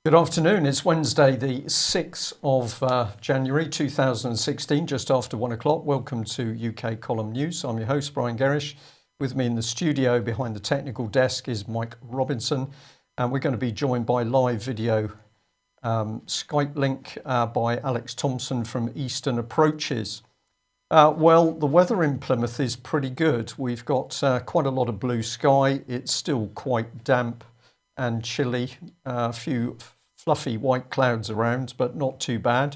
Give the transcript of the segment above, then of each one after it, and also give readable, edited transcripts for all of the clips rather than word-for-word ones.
Good afternoon. It's Wednesday, the 6th of January 2016, just after 1 o'clock. Welcome to UK Column News. I'm your host, Brian Gerrish. With me in the studio behind the technical desk is Mike Robinson, and we're going to be joined by live video Skype link by Alex Thompson from Eastern Approaches. Well, the weather in Plymouth is pretty good. We've got quite a lot of blue sky. It's still quite damp and chilly, a few fluffy white clouds around, but not too bad.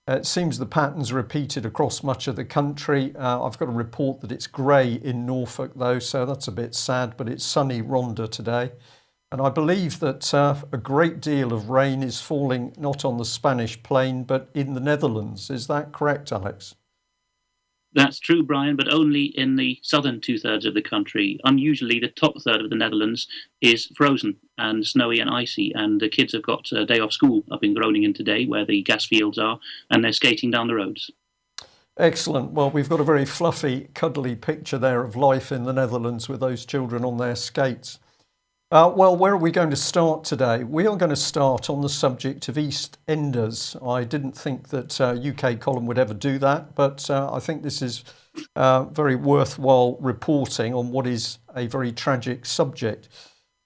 It seems the pattern's repeated across much of the country. I've got a report that it's grey in Norfolk though, so that's a bit sad, but it's sunny Rhondda today. And I believe that a great deal of rain is falling not on the Spanish plain, but in the Netherlands. Is that correct, Alex? That's true, Brian, but only in the southern two-thirds of the country. Unusually, the top third of the Netherlands is frozen and snowy and icy, and the kids have got a day off school up in Groningen today, where the gas fields are, and they're skating down the roads. Excellent. Well, we've got a very fluffy, cuddly picture there of life in the Netherlands with those children on their skates. Well, where are we going to start today? We are going to start on the subject of EastEnders. I didn't think that UK Column would ever do that, but I think this is very worthwhile reporting on what is a very tragic subject.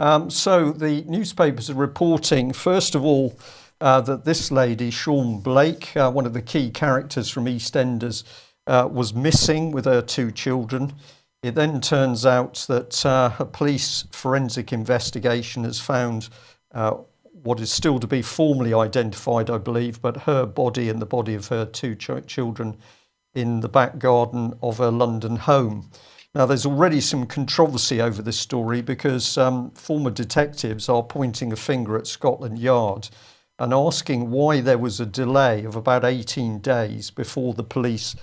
So the newspapers are reporting, first of all, that this lady, Shaun Blake, one of the key characters from EastEnders, was missing with her two children. It then turns out that a police forensic investigation has found what is still to be formally identified, I believe, but her body and the body of her two children in the back garden of her London home. Now, there's already some controversy over this story because former detectives are pointing a finger at Scotland Yard and asking why there was a delay of about 18 days before the police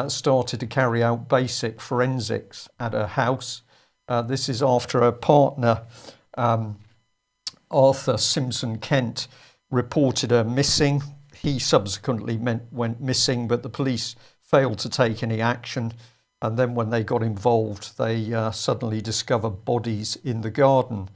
started to carry out basic forensics at her house. This is after her partner, Arthur Simpson-Kent, reported her missing. He subsequently went missing, but the police failed to take any action. And then when they got involved, they suddenly discovered bodies in the garden.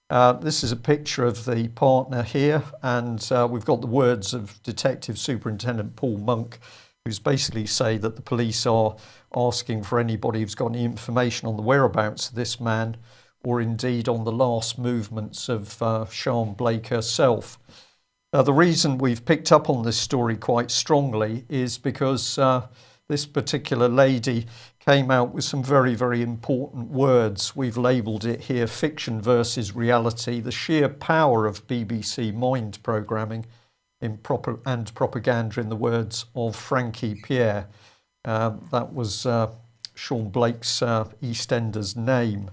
This is a picture of the partner here, and we've got the words of Detective Superintendent Paul Monk, who's basically say that the police are asking for anybody who's got any information on the whereabouts of this man or indeed on the last movements of Shaun Blake herself. The reason we've picked up on this story quite strongly is because this particular lady came out with some very, very important words. We've labelled it here, fiction versus reality, the sheer power of BBC mind programming and propaganda, in the words of Frankie Pierre. That was Shaun Blake's EastEnders name.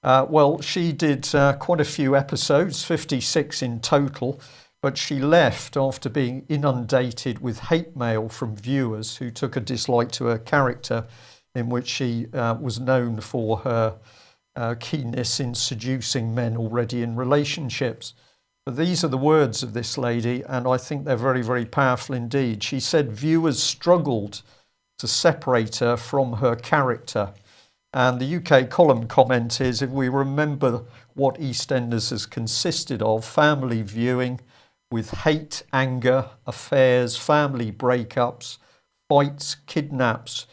Well, she did quite a few episodes, 56 in total, but she left after being inundated with hate mail from viewers who took a dislike to her character, in which she was known for her keenness in seducing men already in relationships. But these are the words of this lady, and I think they're very, very powerful indeed. She said viewers struggled to separate her from her character. And the UK Column comment is, if we remember what EastEnders has consisted of, family viewing with hate, anger, affairs, family breakups, fights, kidnaps,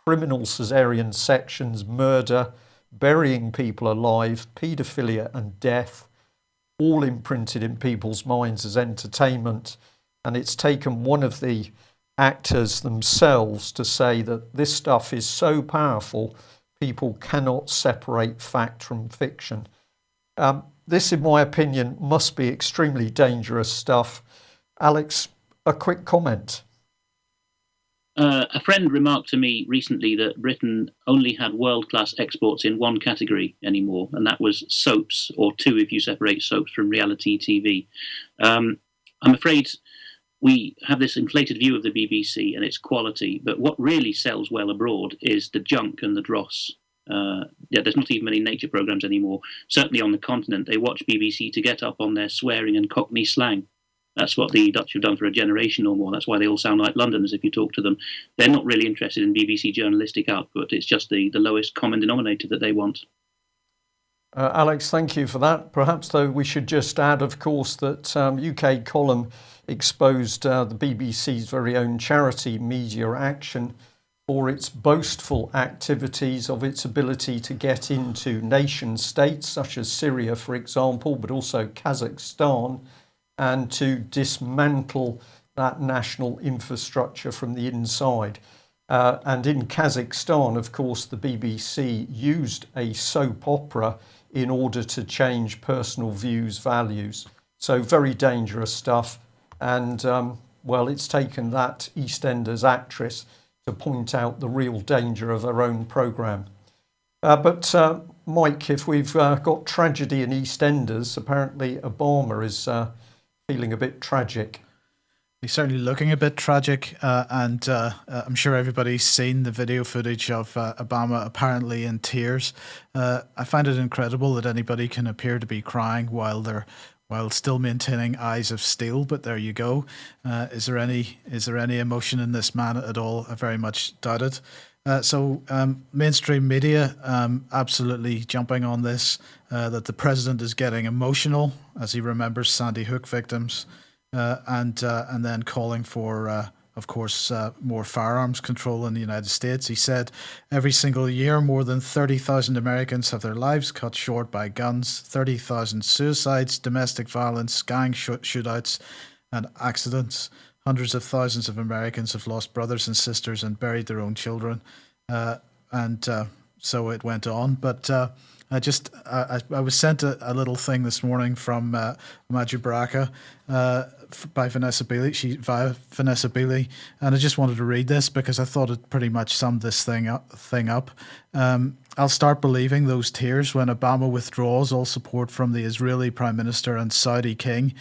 criminal caesarean sections, murder, burying people alive, paedophilia and death, all imprinted in people's minds as entertainment. And it's taken one of the actors themselves to say that this stuff is so powerful, people cannot separate fact from fiction. This, in my opinion, must be extremely dangerous stuff. Alex, a quick comment. A friend remarked to me recently that Britain only had world-class exports in one category anymore, and that was soaps, or two if you separate soaps from reality TV. I'm afraid we have this inflated view of the BBC and its quality, but what really sells well abroad is the junk and the dross. There's not even many nature programmes anymore. Certainly on the continent, they watch BBC to get up on their swearing and Cockney slang. That's what the Dutch have done for a generation or more. That's why they all sound like Londoners if you talk to them. They're not really interested in BBC journalistic output. It's just the lowest common denominator that they want. Alex, thank you for that. Perhaps, though, we should just add, of course, that UK column exposed the BBC's very own charity, Media Action, for its boastful activities of its ability to get into nation states such as Syria, for example, but also Kazakhstan, and to dismantle that national infrastructure from the inside. And in Kazakhstan, of course, the BBC used a soap opera in order to change personal views, values. So very dangerous stuff. And, well, it's taken that EastEnders actress to point out the real danger of her own programme. But Mike, if we've got tragedy in EastEnders, apparently Obama is feeling a bit tragic. He's certainly looking a bit tragic, and I'm sure everybody's seen the video footage of Obama apparently in tears. I find it incredible that anybody can appear to be crying while still maintaining eyes of steel. But there you go. Is there any emotion in this man at all? I very much doubt it. So mainstream media absolutely jumping on this, that the president is getting emotional as he remembers Sandy Hook victims. And then calling for, of course, more firearms control in the United States. He said every single year more than 30,000 Americans have their lives cut short by guns, 30,000 suicides, domestic violence, gang shootouts and accidents. Hundreds of thousands of Americans have lost brothers and sisters and buried their own children. So it went on. But I was sent a little thing this morning from Maju Baraka by Vanessa Beeley, and I just wanted to read this because I thought it pretty much summed this thing up. I'll start believing those tears when Obama withdraws all support from the Israeli Prime Minister and Saudi King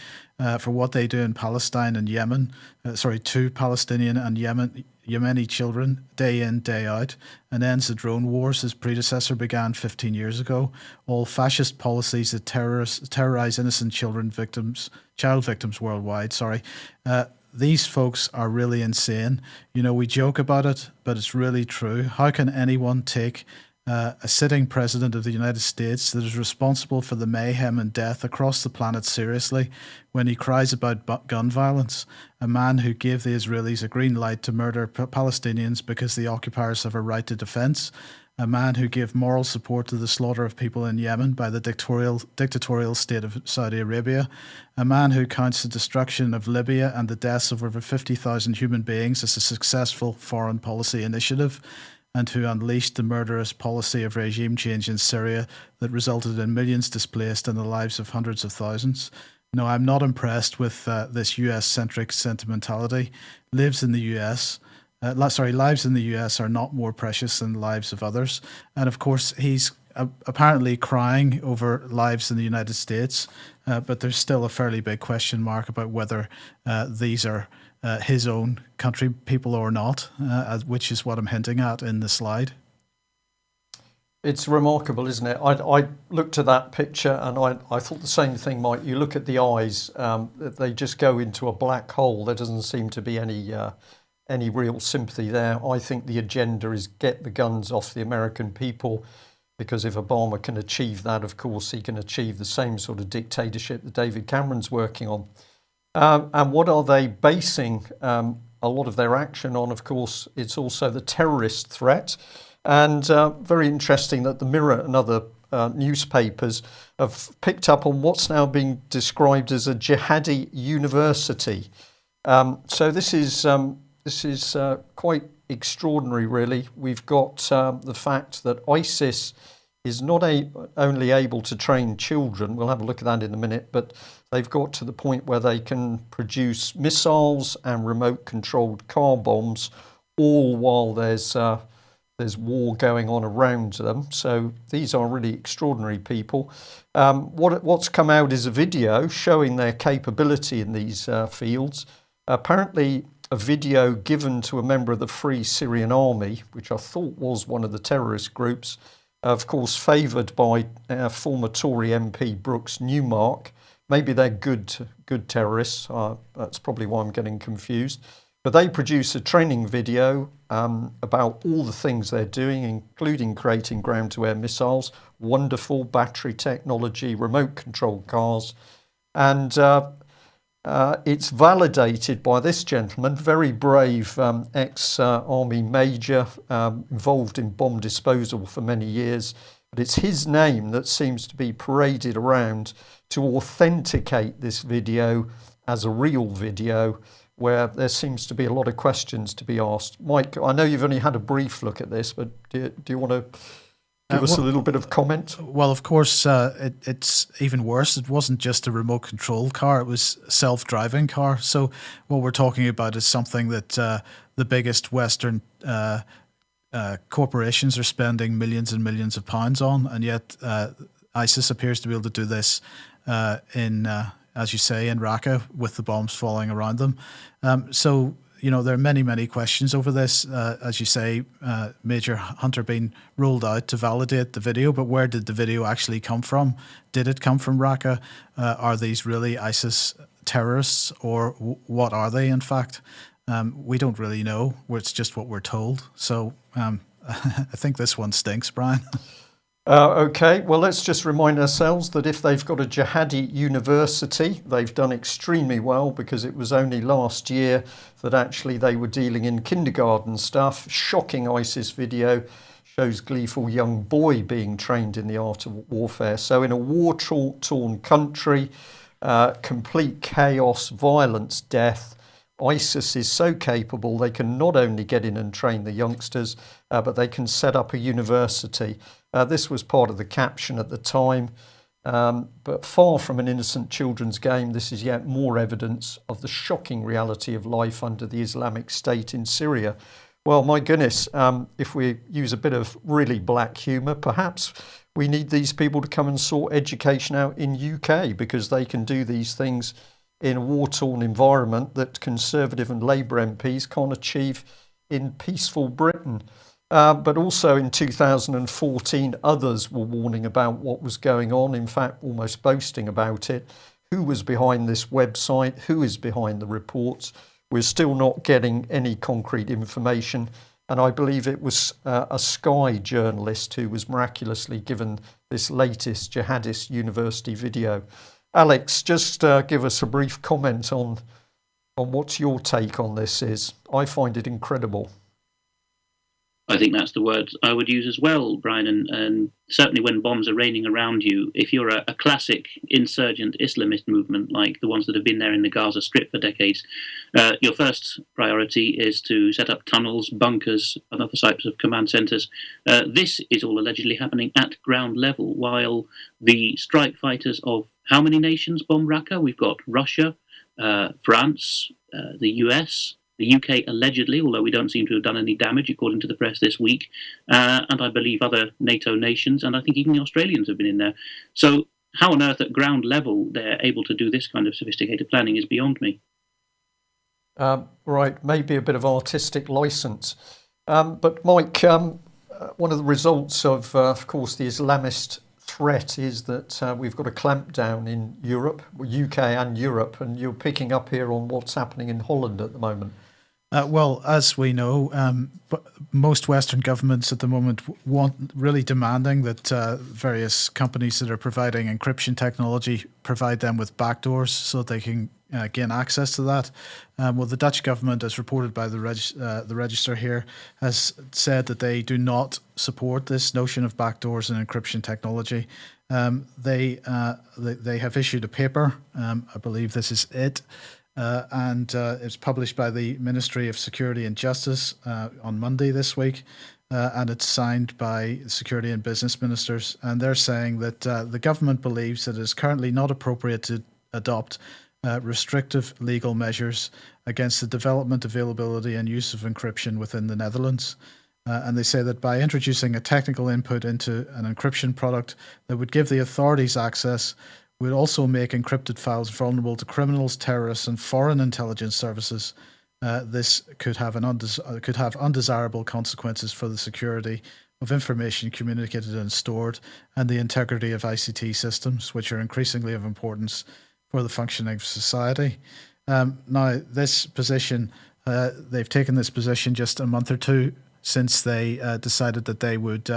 for what they do in Palestine and Yemen, to Palestinian and Yemeni children day in, day out, and ends the drone wars his predecessor began 15 years ago. All fascist policies that terrorize innocent child victims worldwide. These folks are really insane. You know, we joke about it, but it's really true. How can anyone take a sitting president of the United States that is responsible for the mayhem and death across the planet seriously when he cries about gun violence? A man who gave the Israelis a green light to murder Palestinians because the occupiers have a right to defense. A man who gave moral support to the slaughter of people in Yemen by the dictatorial state of Saudi Arabia. A man who counts the destruction of Libya and the deaths of over 50,000 human beings as a successful foreign policy initiative, and who unleashed the murderous policy of regime change in Syria that resulted in millions displaced and the lives of hundreds of thousands. No, I'm not impressed with this US-centric sentimentality. Lives in the US are not more precious than the lives of others. And of course, he's apparently crying over lives in the United States, but there's still a fairly big question mark about whether these are his own country people or not, which is what I'm hinting at in the slide. It's remarkable, isn't it? I looked at that picture and I thought the same thing, Mike. You look at the eyes, they just go into a black hole. There doesn't seem to be any real sympathy there. I think the agenda is get the guns off the American people, because if Obama can achieve that, of course, he can achieve the same sort of dictatorship that David Cameron's working on. And what are they basing a lot of their action on? Of course, it's also the terrorist threat. And very interesting that the Mirror and other newspapers have picked up on what's now being described as a jihadi university. So this is quite extraordinary, really. We've got the fact that ISIS is not only able to train children, we'll have a look at that in a minute, but they've got to the point where they can produce missiles and remote-controlled car bombs, all while there's war going on around them. So these are really extraordinary people. What's come out is a video showing their capability in these fields. Apparently, a video given to a member of the Free Syrian Army, which I thought was one of the terrorist groups, of course favoured by former Tory MP Brooks Newmark. Maybe they're good terrorists. That's probably why I'm getting confused. But they produce a training video about all the things they're doing, including creating ground-to-air missiles, wonderful battery technology, remote-controlled cars, and it's validated by this gentleman, very brave ex-army major, involved in bomb disposal for many years. But it's his name that seems to be paraded around to authenticate this video as a real video, where there seems to be a lot of questions to be asked. Mike, I know you've only had a brief look at this, but do you want to give us a little bit of comment? Well, of course, it's even worse. It wasn't just a remote control car, it was a self-driving car. So what we're talking about is something that the biggest Western corporations are spending millions and millions of pounds on, and yet ISIS appears to be able to do this in, as you say, in Raqqa with the bombs falling around them. So, there are many, many questions over this. As you say, Major Hunter being rolled out to validate the video, but where did the video actually come from? Did it come from Raqqa? Are these really ISIS terrorists, or what are they, in fact? We don't really know. It's just what we're told. So I think this one stinks, Brian. Okay, well, let's just remind ourselves that if they've got a jihadi university, they've done extremely well, because it was only last year that actually they were dealing in kindergarten stuff. Shocking ISIS video shows gleeful young boy being trained in the art of warfare. So in a war-torn country, complete chaos, violence, death, ISIS is so capable they can not only get in and train the youngsters, but they can set up a university. This was part of the caption at the time, but far from an innocent children's game, this is yet more evidence of the shocking reality of life under the Islamic State in Syria. Well, my goodness, if we use a bit of really black humour, perhaps we need these people to come and sort education out in UK, because they can do these things in a war-torn environment that Conservative and Labour MPs can't achieve in peaceful Britain. But also in 2014, others were warning about what was going on, in fact, almost boasting about it. Who was behind this website? Who is behind the reports? We're still not getting any concrete information. And I believe it was a Sky journalist who was miraculously given this latest jihadist university video. Alex, just give us a brief comment on what your take on this is. I find it incredible. I think that's the word I would use as well, Brian. And certainly when bombs are raining around you, if you're a classic insurgent Islamist movement like the ones that have been there in the Gaza Strip for decades, your first priority is to set up tunnels, bunkers, and other types of command centres. This is all allegedly happening at ground level, while the strike fighters of how many nations bomb Raqqa? We've got Russia, France, the US, the UK allegedly, although we don't seem to have done any damage, according to the press this week, and I believe other NATO nations, and I think even the Australians have been in there. So how on earth at ground level they're able to do this kind of sophisticated planning is beyond me. Right, maybe a bit of artistic license. But Mike, one of the results of course, the Islamist threat is that we've got a clampdown in Europe, UK and Europe, and you're picking up here on what's happening in Holland at the moment. Well, as we know, most Western governments at the moment really demanding that various companies that are providing encryption technology provide them with backdoors so they can gain access to that. Well, the Dutch government, as reported by the Register here, has said that they do not support this notion of backdoors and encryption technology. They have issued a paper. I believe this is it. And it's published by the Ministry of Security and Justice on Monday this week, and it's signed by security and business ministers. And they're saying that the government believes that it is currently not appropriate to adopt restrictive legal measures against the development, availability and use of encryption within the Netherlands. And they say that by introducing a technical input into an encryption product that would give the authorities access would also make encrypted files vulnerable to criminals, terrorists, and foreign intelligence services. This could have undesirable consequences for the security of information communicated and stored, and the integrity of ICT systems, which are increasingly of importance for the functioning of society. Now, this position They've taken this position just a month or two since they decided that they would,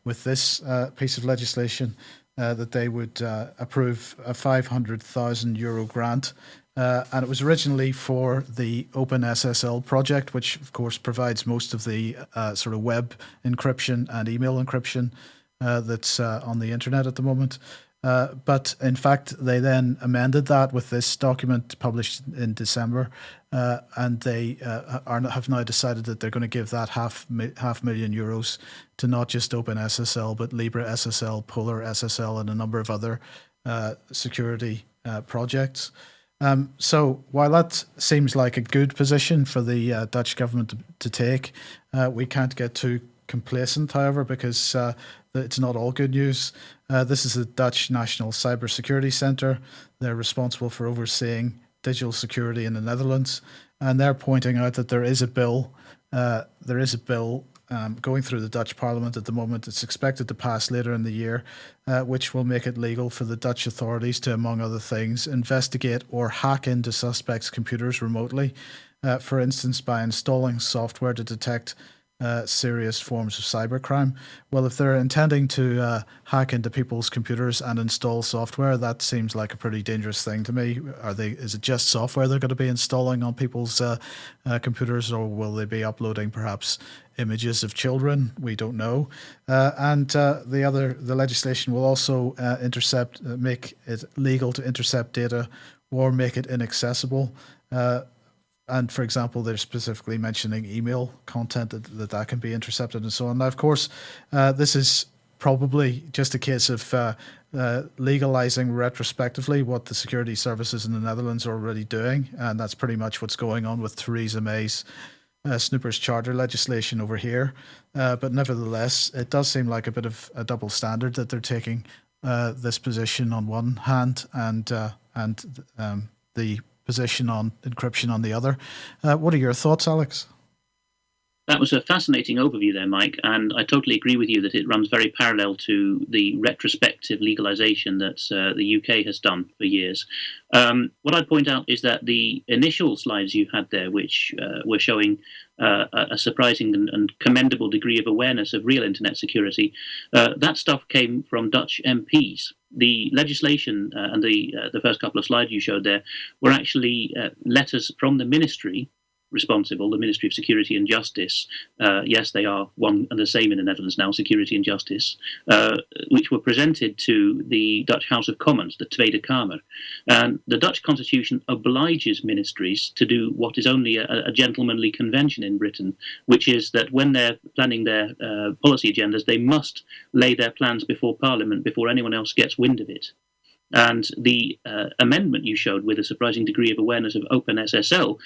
with this piece of legislation, that they would approve a €500,000 grant. And it was originally for the OpenSSL project, which of course provides most of the sort of web encryption and email encryption that's on the internet at the moment. But in fact, they then amended that with this document published in December, and they have now decided that they're going to give that €500,000 to not just OpenSSL, but LibreSSL, PolarSSL, and a number of other security projects. So while that seems like a good position for the Dutch government to take, we can't get too complacent, however, because it's not all good news. This is the Dutch National Cybersecurity Centre. They're responsible for overseeing digital security in the Netherlands, and they're pointing out that there is a bill. Going through the Dutch Parliament at the moment. It's expected to pass later in the year, which will make it legal for the Dutch authorities to, among other things, investigate or hack into suspects' computers remotely, for instance, by installing software to detect serious forms of cybercrime. Well, if they're intending to hack into people's computers and install software, that seems like a pretty dangerous thing to me. Is it just software they're going to be installing on people's computers, or will they be uploading perhaps images of children? We don't know. The legislation will also make it legal to intercept data or make it inaccessible. And for example, they're specifically mentioning email content that can be intercepted and so on. Now, of course, this is probably just a case of legalizing retrospectively what the security services in the Netherlands are already doing. And that's pretty much what's going on with Theresa May's Snoopers Charter legislation over here. But nevertheless, it does seem like a bit of a double standard that they're taking this position on one hand and the position on encryption on the other. What are your thoughts, Alex? That was a fascinating overview there, Mike, and I totally agree with you that it runs very parallel to the retrospective legalization that the UK has done for years. What I'd point out is that the initial slides you had there, which were showing a surprising and commendable degree of awareness of real internet security, that stuff came from Dutch MPs. The legislation and the first couple of slides you showed there were actually letters from the ministry responsible, the Ministry of Security and Justice. Yes, they are one and the same in the Netherlands now, Security and Justice, which were presented to the Dutch House of Commons, the Tweede Kamer. And the Dutch constitution obliges ministries to do what is only a gentlemanly convention in Britain, which is that when they're planning their policy agendas, they must lay their plans before Parliament before anyone else gets wind of it. And the amendment you showed with a surprising degree of awareness of OpenSSL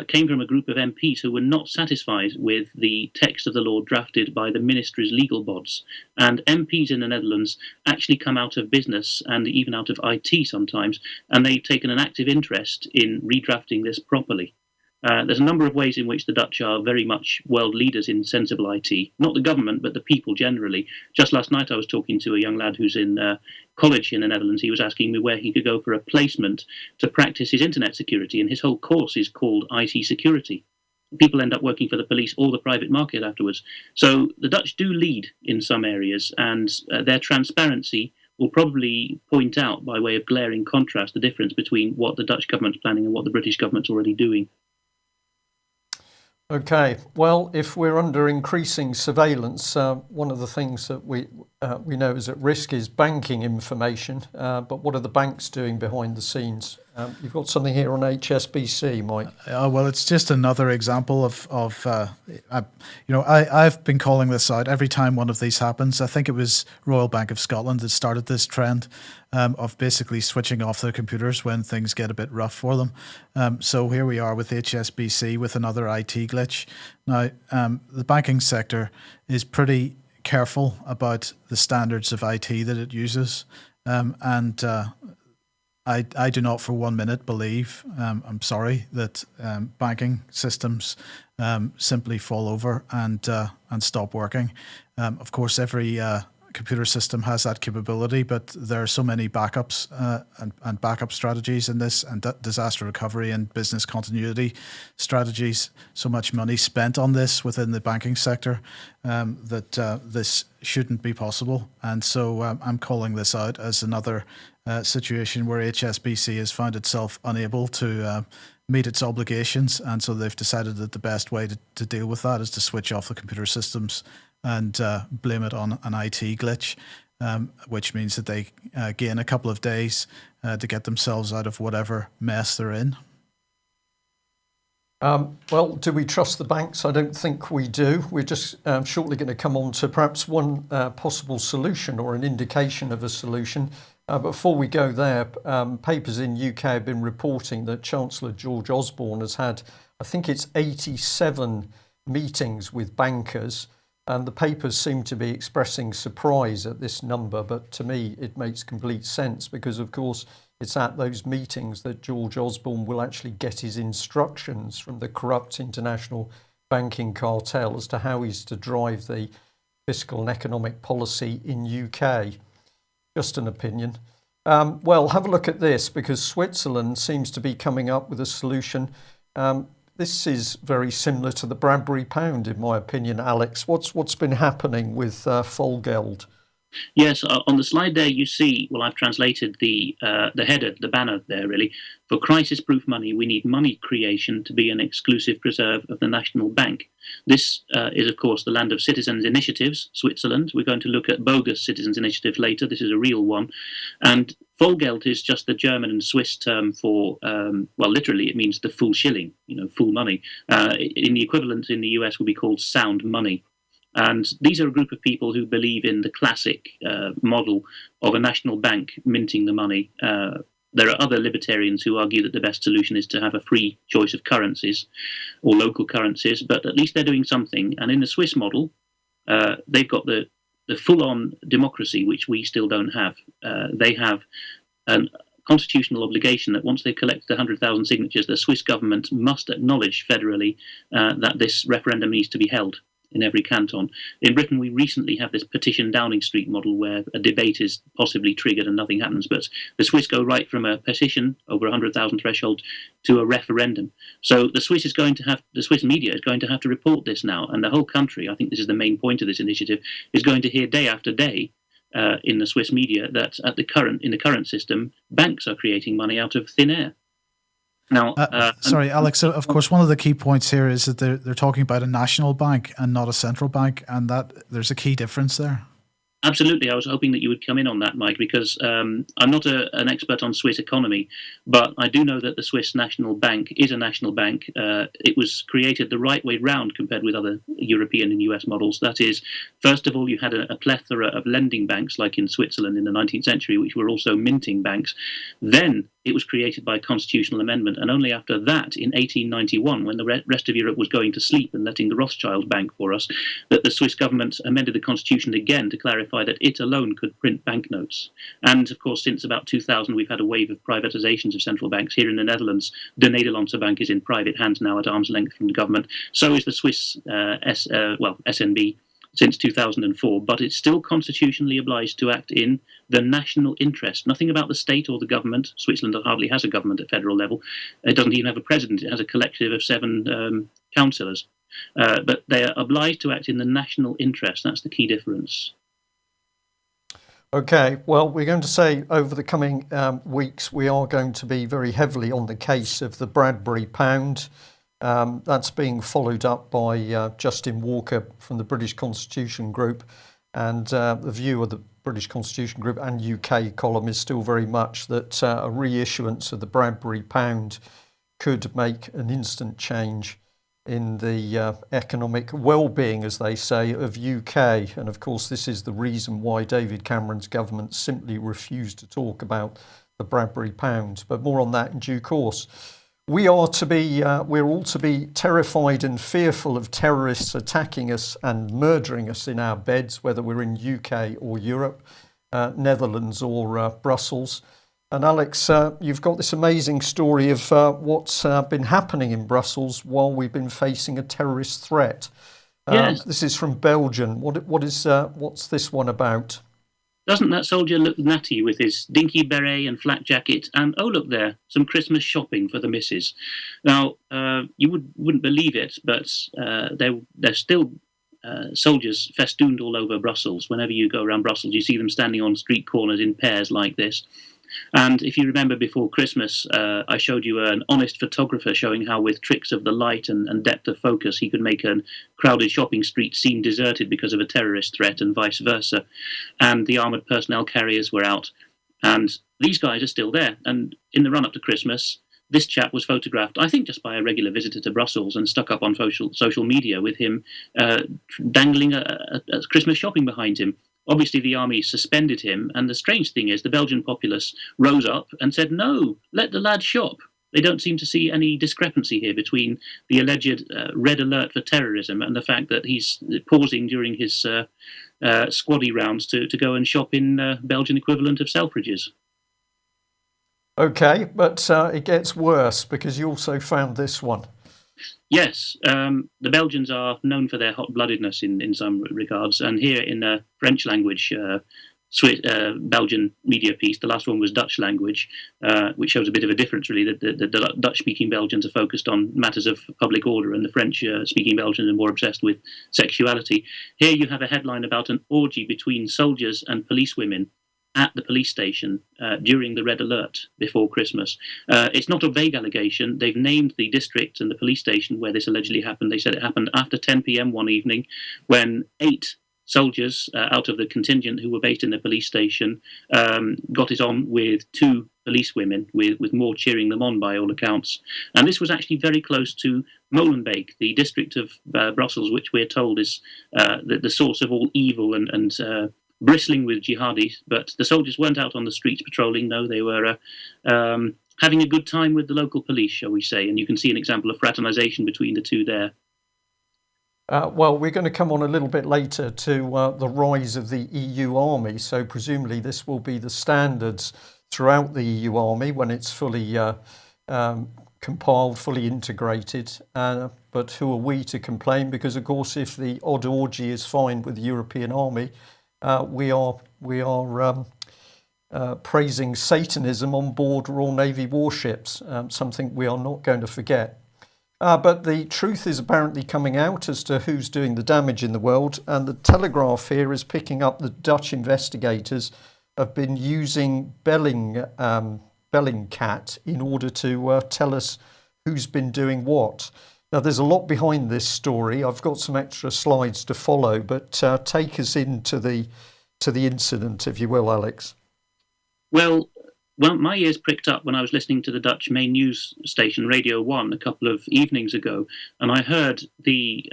came from a group of MPs who were not satisfied with the text of the law drafted by the ministry's legal bods. And MPs in the Netherlands actually come out of business and even out of IT sometimes, and they've taken an active interest in redrafting this properly. There's a number of ways in which the Dutch are very much world leaders in sensible IT. Not the government, but the people generally. Just last night I was talking to a young lad who's in college in the Netherlands. He was asking me where he could go for a placement to practice his internet security, and his whole course is called IT security. People end up working for the police or the private market afterwards. So the Dutch do lead in some areas, and their transparency will probably point out, by way of glaring contrast, the difference between what the Dutch government's planning and what the British government's already doing. Okay, well, if we're under increasing surveillance, one of the things that we know is at risk is banking information. But what are the banks doing behind the scenes? You've got something here on HSBC, Mike. Well, it's just another example I've been calling this out every time one of these happens. I think it was Royal Bank of Scotland that started this trend of basically switching off their computers when things get a bit rough for them. So here we are with HSBC with another IT glitch. Now, the banking sector is pretty careful about the standards of IT that it uses, and I do not for 1 minute believe, I'm sorry, that banking systems simply fall over and stop working. Of course, every computer system has that capability, but there are so many backups and backup strategies in this, and disaster recovery and business continuity strategies. So much money spent on this within the banking sector that this shouldn't be possible. And so I'm calling this out as another situation where HSBC has found itself unable to meet its obligations, and so they've decided that the best way to deal with that is to switch off the computer systems and blame it on an IT glitch, which means that they gain a couple of days to get themselves out of whatever mess they're in. Well, do we trust the banks? I don't think we do. We're just shortly going to come on to perhaps one possible solution or an indication of a solution. But before we go there, papers in UK have been reporting that Chancellor George Osborne has had, I think it's 87 meetings with bankers, and the papers seem to be expressing surprise at this number. But to me, it makes complete sense because, of course, it's at those meetings that George Osborne will actually get his instructions from the corrupt international banking cartel as to how he's to drive the fiscal and economic policy in UK. Just an opinion. Well, have a look at this because Switzerland seems to be coming up with a solution. This is very similar to the Bradbury pound, in my opinion, Alex. What's been happening with Folgeld? Yes, on the slide there you see, well, I've translated the header, the banner there really. For crisis-proof money, we need money creation to be an exclusive preserve of the National Bank. This is, of course, the land of citizens' initiatives, Switzerland. We're going to look at bogus citizens' initiative later. This is a real one. And Vollgeld is just the German and Swiss term for, well, literally it means the full shilling, full money. In the equivalent in the US would be called sound money. And these are a group of people who believe in the classic model of a national bank minting the money. There are other libertarians who argue that the best solution is to have a free choice of currencies or local currencies, but at least they're doing something. And in the Swiss model, they've got the full-on democracy, which we still don't have. They have a constitutional obligation that once they've collected 100,000 signatures, the Swiss government must acknowledge federally that this referendum needs to be held in every canton. In Britain, we recently have this petition Downing Street model where a debate is possibly triggered and nothing happens. But the Swiss go right from a petition over 100,000 threshold to a referendum. So the Swiss media is going to have to report this now, and the whole country, I think this is the main point of this initiative, is going to hear day after day in the Swiss media that in the current system, banks are creating money out of thin air. Now, sorry, Alex. Of course, one of the key points here is that they're talking about a national bank and not a central bank, and that there's a key difference there. Absolutely. I was hoping that you would come in on that, Mike, because I'm not an expert on Swiss economy, but I do know that the Swiss National Bank is a national bank. It was created the right way round compared with other European and US models. That is, first of all, you had a plethora of lending banks, like in Switzerland in the 19th century, which were also minting banks. Then it was created by constitutional amendment, and only after that, in 1891, when the rest of Europe was going to sleep and letting the Rothschild bank for us, that the Swiss government amended the constitution again to clarify that it alone could print banknotes. And of course, since about 2000, we've had a wave of privatizations of central banks. Here in the Netherlands, De Nederlandse Bank is in private hands now at arm's length from the government. So is the Swiss SNB. Since 2004, but it's still constitutionally obliged to act in the national interest. Nothing about the state or the government. Switzerland hardly has a government at federal level. It doesn't even have a president. It has a collective of 7 councillors. But they are obliged to act in the national interest. That's the key difference. Okay, well, we're going to say over the coming weeks, we are going to be very heavily on the case of the Bradbury pound. That's being followed up by Justin Walker from the British Constitution Group, and the view of the British Constitution Group and UK column is still very much that a reissuance of the Bradbury pound could make an instant change in the economic well-being, as they say, of UK. And of course, this is the reason why David Cameron's government simply refused to talk about the Bradbury pound. But more on that in due course. We're all to be terrified and fearful of terrorists attacking us and murdering us in our beds, whether we're in UK or Europe, Netherlands or Brussels. And Alex, you've got this amazing story of what's been happening in Brussels while we've been facing a terrorist threat. Yes. This is from Belgium. What's this one about? Doesn't that soldier look natty with his dinky beret and flat jacket? And oh, look there, some Christmas shopping for the missus. Now, you wouldn't believe it, but there's still soldiers festooned all over Brussels. Whenever you go around Brussels, you see them standing on street corners in pairs like this. And if you remember before Christmas, I showed you an honest photographer showing how with tricks of the light and depth of focus, he could make a crowded shopping street seem deserted because of a terrorist threat and vice versa. And the armoured personnel carriers were out. And these guys are still there. And in the run-up to Christmas, this chap was photographed, I think, just by a regular visitor to Brussels and stuck up on social media with him dangling a Christmas shopping behind him. Obviously, the army suspended him, and the strange thing is the Belgian populace rose up and said, no, let the lad shop. They don't seem to see any discrepancy here between the alleged red alert for terrorism and the fact that he's pausing during his squaddy rounds to go and shop in Belgian equivalent of Selfridges. Okay, but it gets worse because you also found this one. Yes, the Belgians are known for their hot-bloodedness in some regards, and here in the French language Belgian media piece, the last one was Dutch language, which shows a bit of a difference really. The Dutch-speaking Belgians are focused on matters of public order, and the French-speaking Belgians are more obsessed with sexuality. Here you have a headline about an orgy between soldiers and policewomen at the police station during the red alert before Christmas. It's not a vague allegation. They've named the district and the police station where this allegedly happened. They said it happened after 10 p.m. one evening when 8 soldiers out of the contingent who were based in the police station got it on with 2 policewomen, with more cheering them on by all accounts. And this was actually very close to Molenbeek, the district of Brussels, which we're told is the source of all evil and bristling with jihadis. But the soldiers weren't out on the streets patrolling. No, they were having a good time with the local police, shall we say. And you can see an example of fraternization between the two there. Well, we're going to come on a little bit later to the rise of the EU army. So presumably this will be the standards throughout the EU army when it's fully compiled, fully integrated. But who are we to complain? Because, of course, if the odd orgy is fine with the European army, we are praising Satanism on board Royal Navy warships, something we are not going to forget. But the truth is apparently coming out as to who's doing the damage in the world, and the Telegraph here is picking up that Dutch investigators have been using Bellingcat in order to tell us who's been doing what. Now, there's a lot behind this story. I've got some extra slides to follow, but take us into the incident, if you will, Alex. Well, my ears pricked up when I was listening to the Dutch main news station, Radio 1, a couple of evenings ago, and I heard the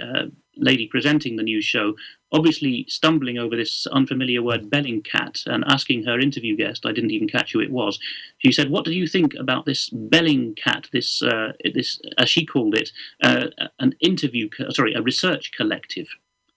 lady presenting the news show obviously stumbling over this unfamiliar word Bellingcat and asking her interview guest, I didn't even catch who it was, she said, what do you think about this Bellingcat, this as she called it, a research collective?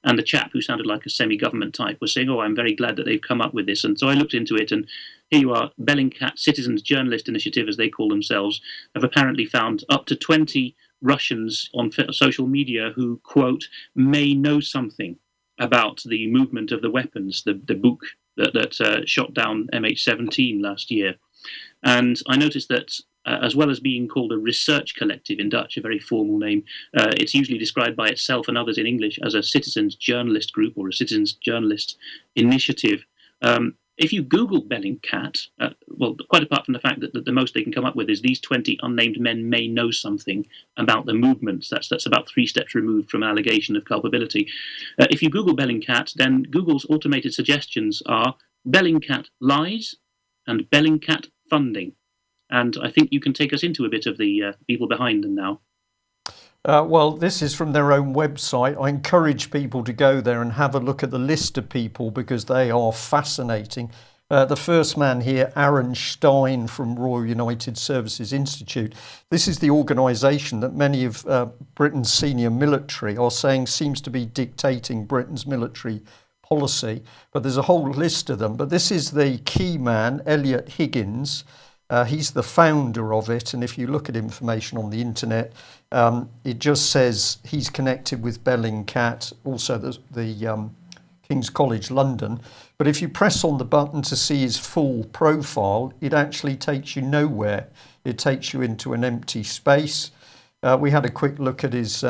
And the chap who sounded like a semi-government type was saying, I'm very glad that they've come up with this. And so I looked into it, and here you are, Bellingcat Citizens Journalist Initiative, as they call themselves, have apparently found up to 20 Russians on social media who, quote, may know something about the movement of the weapons, the Buk that shot down MH17 last year. And I noticed that as well as being called a research collective in Dutch, a very formal name, it's usually described by itself and others in English as a citizens journalist group or a citizens journalist initiative. If you Google Bellingcat, quite apart from the fact that the most they can come up with is these 20 unnamed men may know something about the movements. That's about 3 steps removed from allegation of culpability. If you Google Bellingcat, then Google's automated suggestions are Bellingcat lies and Bellingcat funding. And I think you can take us into a bit of the people behind them now. Well, this is from their own website. I encourage people to go there and have a look at the list of people because they are fascinating. The first man here, Aaron Stein from Royal United Services Institute. This is the organisation that many of Britain's senior military are saying seems to be dictating Britain's military policy. But there's a whole list of them. But this is the key man, Elliot Higgins. He's the founder of it, and if you look at information on the internet, it just says he's connected with Bellingcat, also the King's College London. But if you press on the button to see his full profile, it actually takes you nowhere. It takes you into an empty space. We had a quick look at his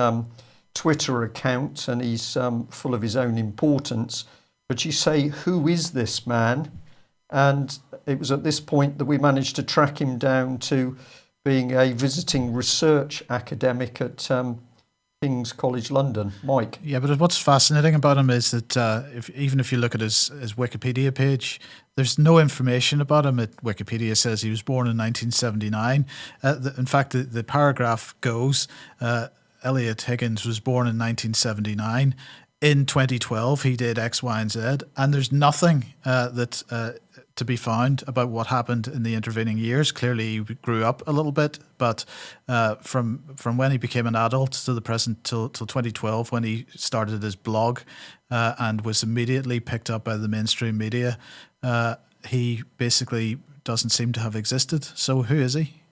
Twitter account, and he's full of his own importance. But you say, who is this man? And it was at this point that we managed to track him down to being a visiting research academic at King's College London. Mike? Yeah, but what's fascinating about him is that even if you look at his Wikipedia page, there's no information about him. Wikipedia says he was born in 1979. In fact, the paragraph goes, Elliot Higgins was born in 1979. In 2012, he did X, Y, and Z, and there's nothing to be found about what happened in the intervening years. Clearly, he grew up a little bit, but from when he became an adult to the present, till 2012, when he started his blog and was immediately picked up by the mainstream media, he basically doesn't seem to have existed. So who is he?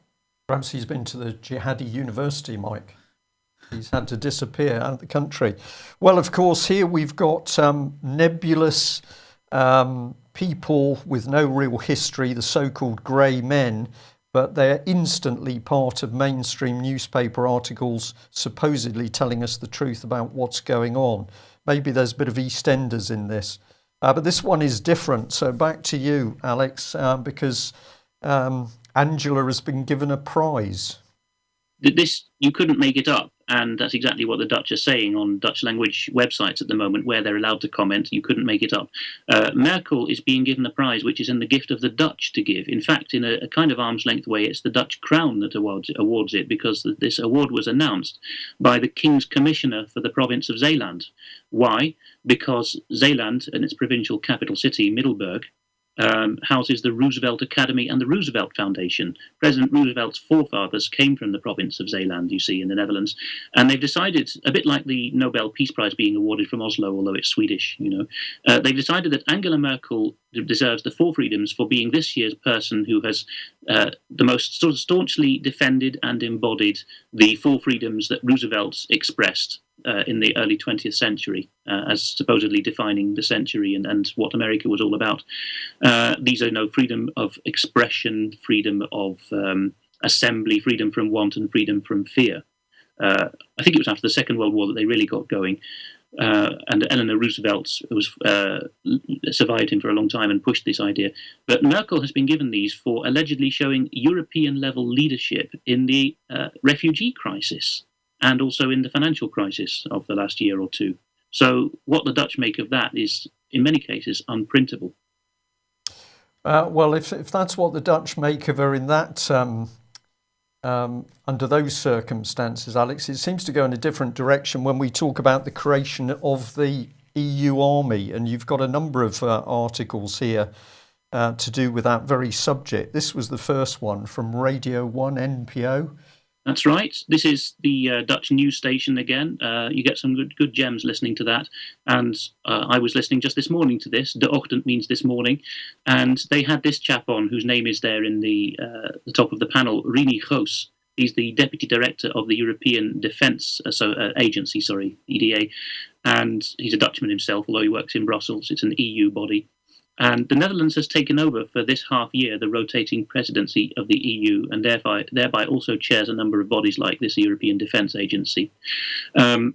Perhaps he's been to the jihadi university, Mike. He's had to disappear out of the country. Well, of course, here we've got nebulous people with no real history, the so-called grey men, but they're instantly part of mainstream newspaper articles supposedly telling us the truth about what's going on. Maybe there's a bit of EastEnders in this. But this one is different. So back to you, Alex, because Angela has been given a prize. This, you couldn't make it up, and that's exactly what the Dutch are saying on Dutch language websites at the moment, where they're allowed to comment. You couldn't make it up. Merkel is being given a prize which is in the gift of the Dutch to give. In fact, in a kind of arm's length way, it's the Dutch crown that awards it, because this award was announced by the King's Commissioner for the province of Zeeland. Why? Because Zeeland and its provincial capital city, Middelburg, houses the Roosevelt Academy and the Roosevelt Foundation. President Roosevelt's forefathers came from the province of Zeeland, you see, in the Netherlands, and they've decided, a bit like the Nobel Peace Prize being awarded from Oslo, although it's Swedish, they've decided that Angela Merkel deserves the four freedoms for being this year's person who has the most sort of staunchly defended and embodied the four freedoms that Roosevelt expressed in the early 20th century, as supposedly defining the century and what America was all about. These are freedom of expression, freedom of assembly, freedom from want, and freedom from fear. I think it was after the Second World War that they really got going. And Eleanor Roosevelt survived him for a long time and pushed this idea. But Merkel has been given these for allegedly showing European-level leadership in the refugee crisis, and also in the financial crisis of the last year or two. So what the Dutch make of that is, in many cases, unprintable. Well, if that's what the Dutch make of her in that, under those circumstances, Alex, it seems to go in a different direction when we talk about the creation of the EU army. And you've got a number of articles here to do with that very subject. This was the first one from Radio 1 NPO. That's right. This is the Dutch news station again. You get some good gems listening to that. And I was listening just this morning to this. De Ochtend means this morning. And they had this chap on, whose name is there in the top of the panel, Rini Goos. He's the Deputy Director of the European Defence Agency, EDA. And he's a Dutchman himself, although he works in Brussels. It's an EU body. And the Netherlands has taken over for this half year the rotating presidency of the EU, and thereby also chairs a number of bodies like this European Defence Agency.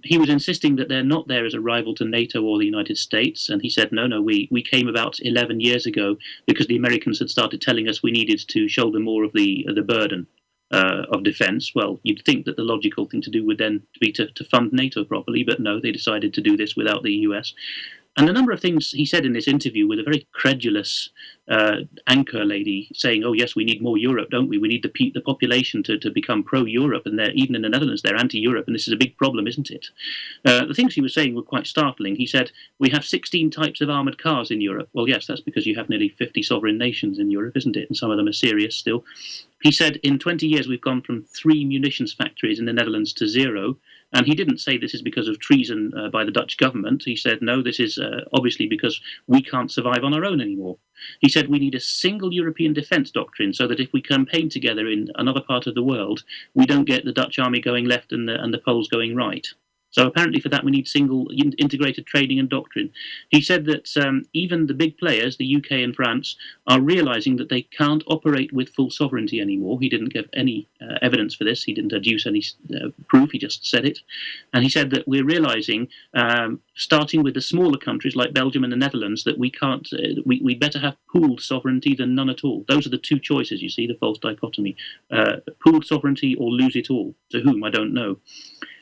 He was insisting that they're not there as a rival to NATO or the United States, and he said, no, we came about 11 years ago because the Americans had started telling us we needed to shoulder more of the burden of defence. Well, you'd think that the logical thing to do would then be to fund NATO properly, but no, they decided to do this without the US. And a number of things he said in this interview with a very credulous anchor lady saying, oh, yes, we need more Europe, don't we? We need the population to become pro-Europe. And even in the Netherlands, they're anti-Europe. And this is a big problem, isn't it? The things he was saying were quite startling. He said, we have 16 types of armoured cars in Europe. Well, yes, that's because you have nearly 50 sovereign nations in Europe, isn't it? And some of them are serious still. He said, in 20 years, we've gone from 3 munitions factories in the Netherlands to 0. And he didn't say this is because of treason by the Dutch government. He said, no, this is obviously because we can't survive on our own anymore. He said, we need a single European defence doctrine so that if we campaign together in another part of the world, we don't get the Dutch army going left and the Poles going right. So apparently for that we need single integrated training and doctrine. He said that even the big players, the UK and France, are realising that they can't operate with full sovereignty anymore. He didn't give any evidence for this. He didn't adduce any proof. He just said it. And he said that we're realising, starting with the smaller countries like Belgium and the Netherlands, that we can't. We better have pooled sovereignty than none at all. Those are the two choices. You see the false dichotomy: pooled sovereignty or lose it all. To whom, I don't know.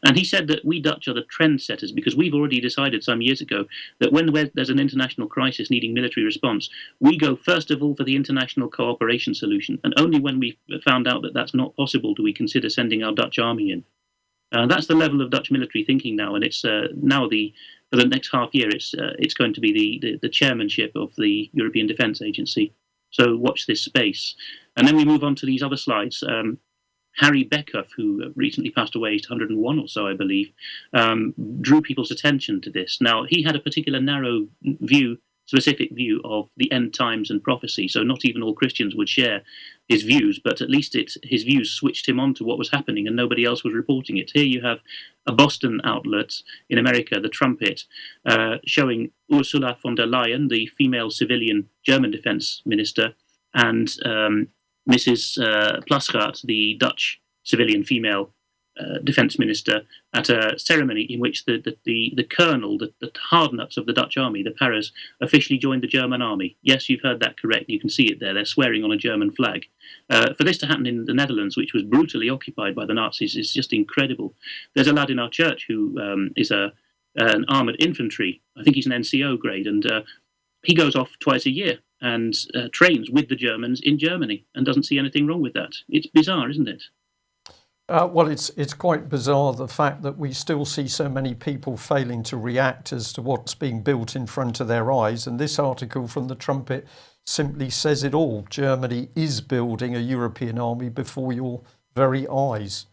And he said that we Dutch are the trendsetters because we've already decided some years ago that when there's an international crisis needing military response, we go first of all for the international cooperation solution. And only when we found out that that's not possible do we consider sending our Dutch army in. That's the level of Dutch military thinking now. And it's now for the next half year, it's going to be the chairmanship of the European Defence Agency. So watch this space. And then we move on to these other slides. Harry Beckhoff, who recently passed away, aged 101 or so, I believe, drew people's attention to this. Now, he had a particular narrow view, specific view of the end times and prophecy, so not even all Christians would share his views, but at least his views switched him on to what was happening and nobody else was reporting it. Here you have a Boston outlet in America, The Trumpet, showing Ursula von der Leyen, the female civilian German defense minister, and Mrs. Plasgaard, the Dutch civilian female defense minister, at a ceremony in which the colonel, the hard nuts of the Dutch army, the paras, officially joined the German army. Yes, you've heard that correct. You can see it there. They're swearing on a German flag. For this to happen in the Netherlands, which was brutally occupied by the Nazis, is just incredible. There's a lad in our church who is an armoured infantry. I think he's an NCO grade, and he goes off twice a year and trains with the Germans in Germany and doesn't see anything wrong with that. It's bizarre, isn't it? Well, it's quite bizarre, the fact that we still see so many people failing to react as to what's being built in front of their eyes. And this article from The Trumpet simply says it all. Germany is building a European army before your very eyes.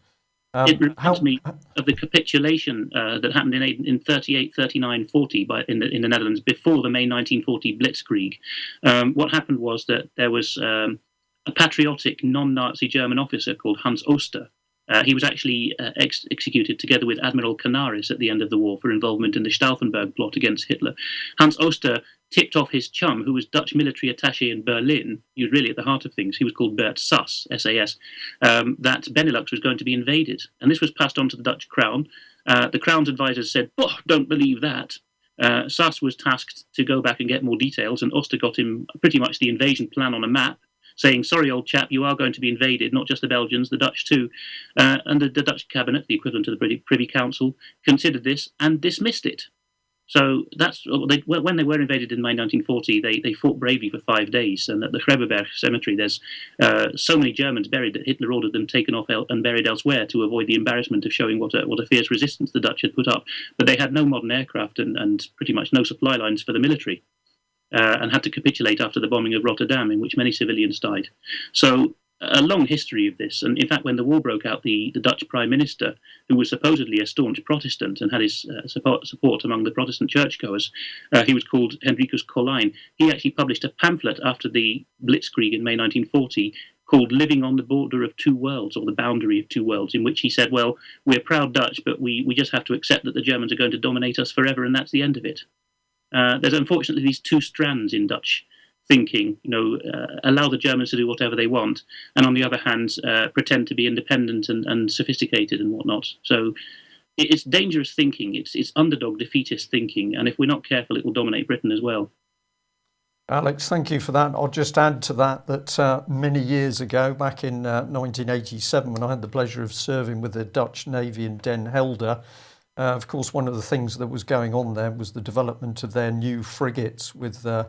It reminds me of the capitulation that happened in 38, 39, 40 in the Netherlands before the May 1940 Blitzkrieg. What happened was that there was a patriotic non-Nazi German officer called Hans Oster. He was actually executed together with Admiral Canaris at the end of the war for involvement in the Stauffenberg plot against Hitler. Hans Oster tipped off his chum, who was Dutch military attaché in Berlin. He was really at the heart of things. He was called Bert Sass, S-A-S, that Benelux was going to be invaded. And this was passed on to the Dutch crown. The crown's advisors said, "Oh, don't believe that." Sass was tasked to go back and get more details, and Oster got him pretty much the invasion plan on a map, saying, "Sorry, old chap, you are going to be invaded, not just the Belgians, the Dutch too." And the Dutch cabinet, the equivalent of the Privy Council, considered this and dismissed it. So that's when they were invaded in May 1940, they fought bravely for 5 days. And at the Grebbeberg cemetery, there's so many Germans buried that Hitler ordered them taken off and buried elsewhere to avoid the embarrassment of showing what a fierce resistance the Dutch had put up. But they had no modern aircraft and pretty much no supply lines for the military. And had to capitulate after the bombing of Rotterdam, in which many civilians died. So a long history of this. And in fact, when the war broke out, the Dutch Prime Minister, who was supposedly a staunch Protestant and had his support among the Protestant churchgoers, he was called Hendrikus Colijn. He actually published a pamphlet after the Blitzkrieg in May 1940 called Living on the Border of Two Worlds, or the Boundary of Two Worlds, in which he said, well, we're proud Dutch, but we just have to accept that the Germans are going to dominate us forever, and that's the end of it. There's unfortunately these two strands in Dutch thinking, allow the Germans to do whatever they want, and on the other hand, pretend to be independent and sophisticated and whatnot. So it's dangerous thinking. It's underdog defeatist thinking, and if we're not careful, it will dominate Britain as well. Alex, thank you for that. I'll just add to that many years ago, back in 1987, when I had the pleasure of serving with the Dutch Navy in Den Helder, of course, one of the things that was going on there was the development of their new frigates with the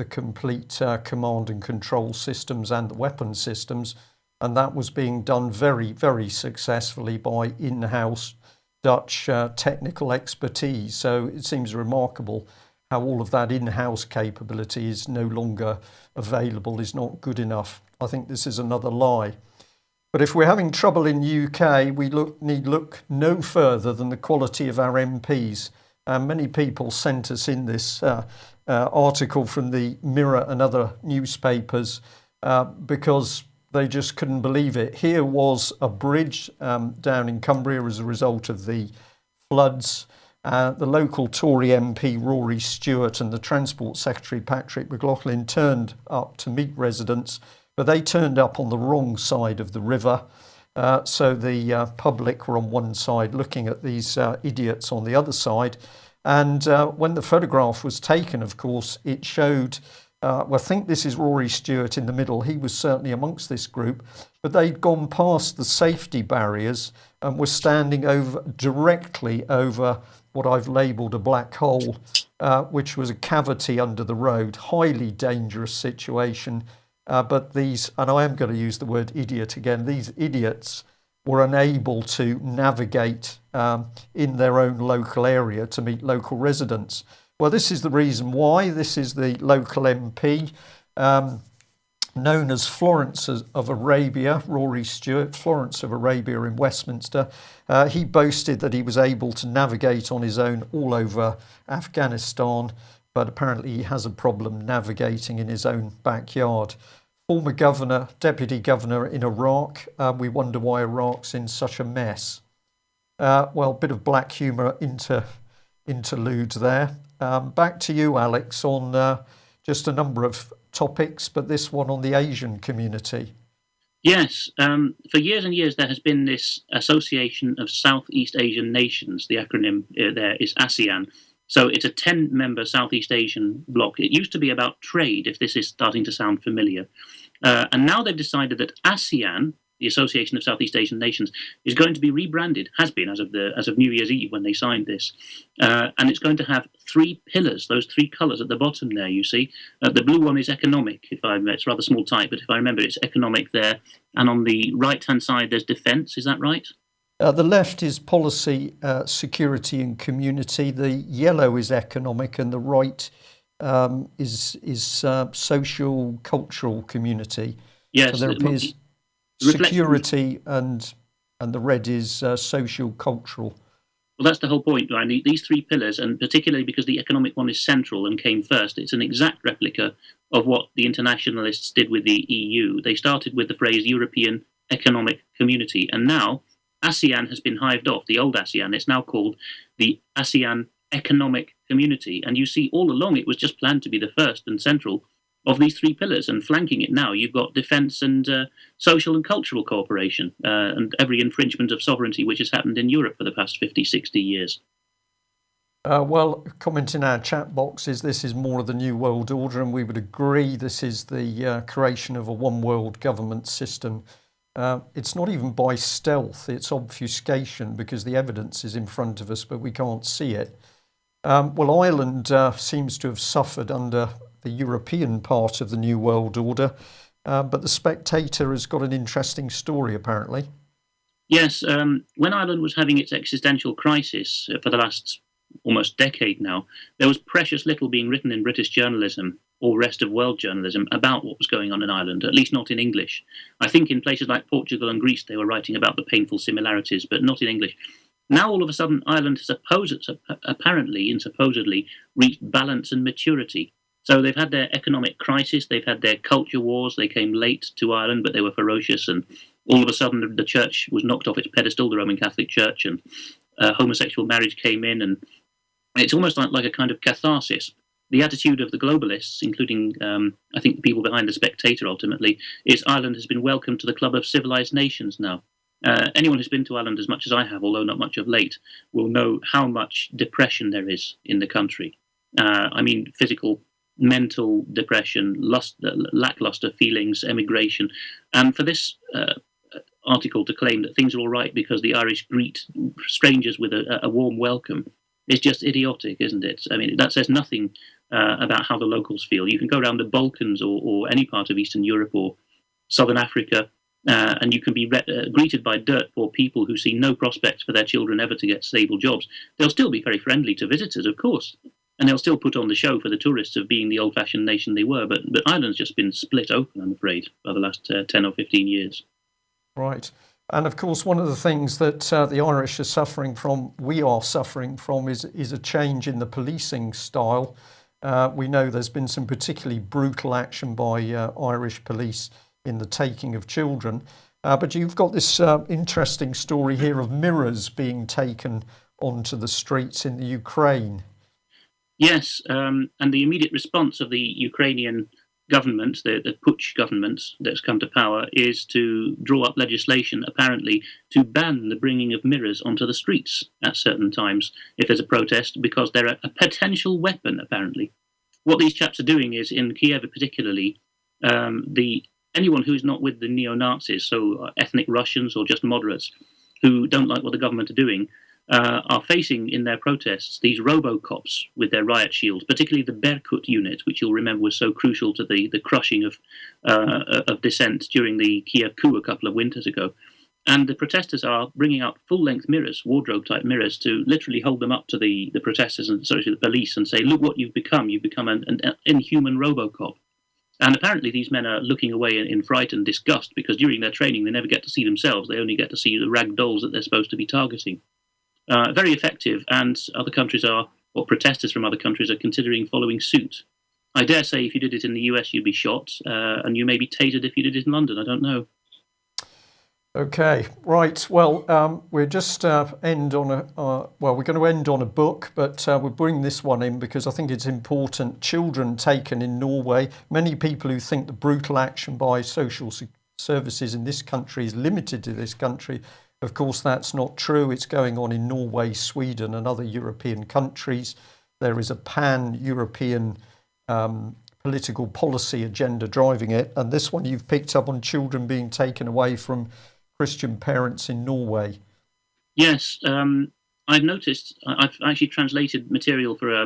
complete command and control systems and the weapon systems. And that was being done very, very successfully by in-house Dutch technical expertise. So it seems remarkable how all of that in-house capability is no longer available, is not good enough. I think this is another lie. But if we're having trouble in UK, we need look no further than the quality of our MPs. Many people sent us in this article from the Mirror and other newspapers because they just couldn't believe it. Here was a bridge down in Cumbria as a result of the floods. The local Tory MP Rory Stewart and the Transport Secretary Patrick McLaughlin turned up to meet residents, but they turned up on the wrong side of the river. So the public were on one side looking at these idiots on the other side. And when the photograph was taken, of course, it showed, I think this is Rory Stewart in the middle. He was certainly amongst this group, but they'd gone past the safety barriers and were standing directly over what I've labelled a black hole, which was a cavity under the road. Highly dangerous situation. But these, and I am going to use the word idiot again, these idiots were unable to navigate in their own local area to meet local residents. Well, this is the reason why. This is the local MP, known as Florence of Arabia, Rory Stewart, Florence of Arabia in Westminster. He boasted that he was able to navigate on his own all over Afghanistan, but apparently he has a problem navigating in his own backyard. Former governor, deputy governor in Iraq. We wonder why Iraq's in such a mess. Well, a bit of black humour interlude there. Back to you, Alex, on just a number of topics, but this one on the Asian community. Yes, for years and years there has been this Association of Southeast Asian Nations. The acronym there is ASEAN. So it's a 10-member Southeast Asian bloc. It used to be about trade, if this is starting to sound familiar. And now they've decided that ASEAN, the Association of Southeast Asian Nations, is going to be rebranded, has been as of New Year's Eve when they signed this. And it's going to have 3 pillars, those 3 colours at the bottom there, you see. The blue one is economic, it's rather small type, but if I remember, it's economic there. And on the right-hand side, there's defence, is that right? The left is policy, security and community. The yellow is economic, and the right is social, cultural community. Yes, so there appears security, and the red is social, cultural. Well, that's the whole point, right? These 3 pillars, and particularly because the economic one is central and came first, it's an exact replica of what the internationalists did with the EU. They started with the phrase European Economic Community, and now ASEAN has been hived off, the old ASEAN. It's now called the ASEAN Economic Community. And you see, all along, it was just planned to be the first and central of these 3 pillars. And flanking it now, you've got defence and social and cultural cooperation and every infringement of sovereignty which has happened in Europe for the past 50, 60 years. Well, comment in our chat box is this is more of the New World Order, and we would agree this is the creation of a one world government system. It's not even by stealth, it's obfuscation because the evidence is in front of us, but we can't see it. Well, Ireland seems to have suffered under the European part of the New World Order, but The Spectator has got an interesting story, apparently. Yes, when Ireland was having its existential crisis for the last almost decade now, there was precious little being written in British journalism or rest of world journalism about what was going on in Ireland, at least not in English. I think in places like Portugal and Greece they were writing about the painful similarities, but not in English. Now all of a sudden Ireland has apparently and supposedly reached balance and maturity. So they've had their economic crisis, they've had their culture wars, they came late to Ireland, but they were ferocious, and all of a sudden the church was knocked off its pedestal, the Roman Catholic Church, and homosexual marriage came in, and it's almost like a kind of catharsis. The attitude of the globalists, including, I think, the people behind The Spectator ultimately, is Ireland has been welcomed to the club of civilized nations now. Anyone who's been to Ireland as much as I have, although not much of late, will know how much depression there is in the country. I mean, physical, mental depression, lackluster feelings, emigration. And for this article to claim that things are all right because the Irish greet strangers with a warm welcome is just idiotic, isn't it? I mean, that says nothing about how the locals feel. You can go around the Balkans or any part of Eastern Europe or Southern Africa, and you can be greeted by dirt poor people who see no prospects for their children ever to get stable jobs. They'll still be very friendly to visitors, of course, and they'll still put on the show for the tourists of being the old-fashioned nation they were. But Ireland's just been split open, I'm afraid, by the last 10 or 15 years. Right. And of course, one of the things that the Irish are suffering from, we are suffering from, is a change in the policing style. We know there's been some particularly brutal action by Irish police in the taking of children. But you've got this interesting story here of mirrors being taken onto the streets in the Ukraine. Yes, and the immediate response of the Ukrainian government, the Putsch government that's come to power, is to draw up legislation, apparently, to ban the bringing of mirrors onto the streets at certain times if there's a protest, because they're a potential weapon, apparently. What these chaps are doing is, in Kiev particularly, anyone who is not with the neo-Nazis, so ethnic Russians or just moderates, who don't like what the government are doing, are facing in their protests these robo-cops with their riot shields, particularly the Berkut unit, which you'll remember was so crucial to the crushing of dissent during the Kiev coup a couple of winters ago. And the protesters are bringing out full-length mirrors, wardrobe-type mirrors, to literally hold them up to the protesters and especially the police and say, look what you've become. You've become an inhuman robocop. And apparently these men are looking away in fright and disgust, because during their training they never get to see themselves. They only get to see the rag dolls that they're supposed to be targeting. Very effective, and other countries or protesters from other countries are considering following suit. I dare say if you did it in the US, you'd be shot, and you may be tasered if you did it in London. I don't know. Okay, right. Well, we'll just end on we're going to end on a book, but we'll bring this one in because I think it's important. Children taken in Norway. Many people who think the brutal action by social services in this country is limited to this country. Of course, that's not true. It's going on in Norway, Sweden, and other European countries. There is a pan-European political policy agenda driving it. And this one you've picked up on children being taken away from Christian parents in Norway. Yes, I've noticed. I've actually translated material for a